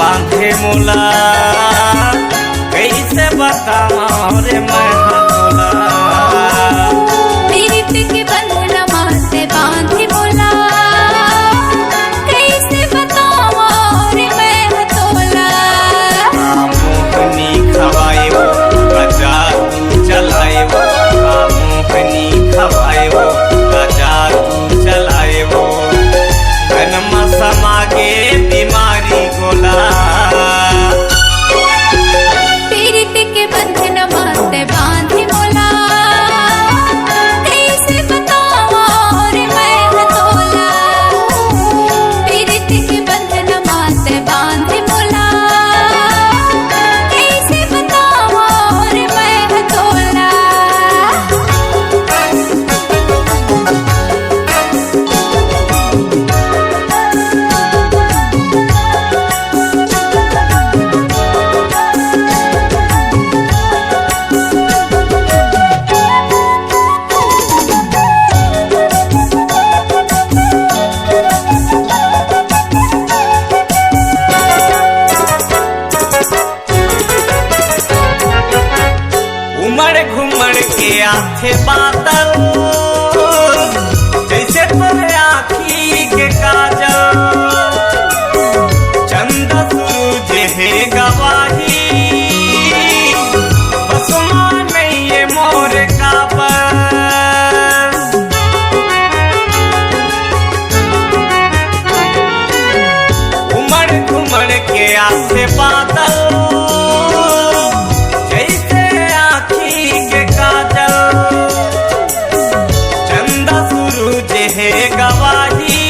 बांधे मोला कैसे बतावा रे मैं हतोला। पीरित के बंधन माते बांधे मोला कैसे बतावा रे मैं हतोला। मोहनी खवाए वो गजा तू चलाए वो, मोहनी खवाए वो गजा तू चलाए वो, जन्म समागे बीमारी गोला। पीरित के बंधन माते बांधे मोला कैसे बतावा रे मैं हतोला। पीरित के बंधन माते बांधे मोला कैसे बतावा रे मैं हतोला। उमड़ घुमड़ के आथे बादल जैसे तोरे आँखी के काजल, चंद सूरज है गवाही बसमा नहीं ये मोर काबर। उमड़ घुमड़ के आथे बादल गवाही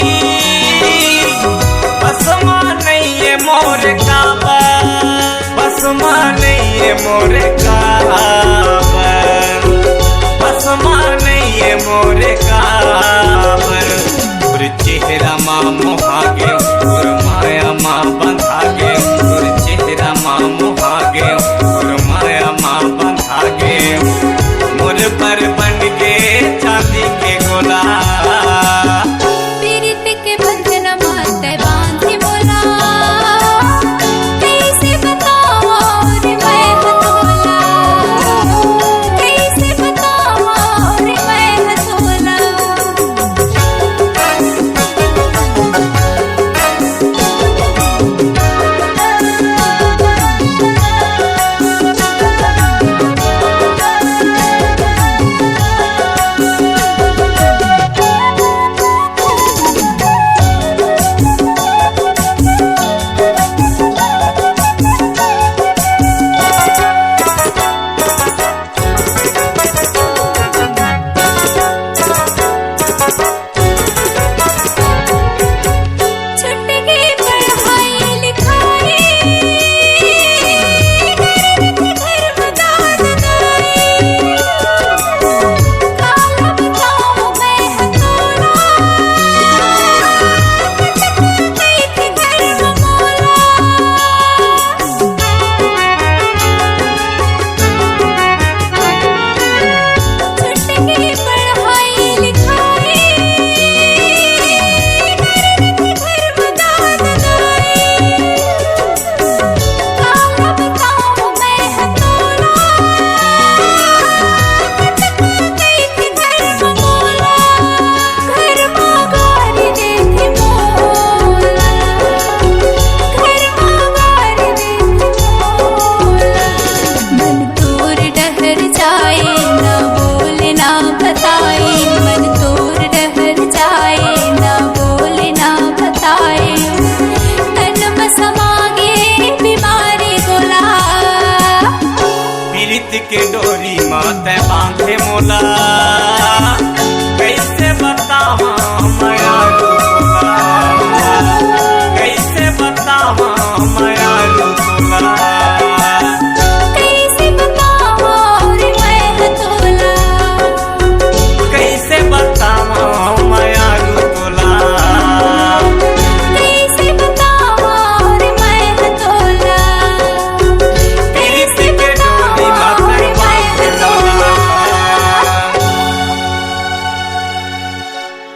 बसमा नहीं ये मोर काबर, बसमा नहीं ये मोर काबर, बसमा नहीं ये मोर काबर। तुर चेहरा माँ मोहागे तुर माया माँ बंधागे, तुर चेहरा माँ मोहागे तुर माया माँ बंधागे, मोर पर बन के चांदी के गोला। के डोरी माते बांधे मोला।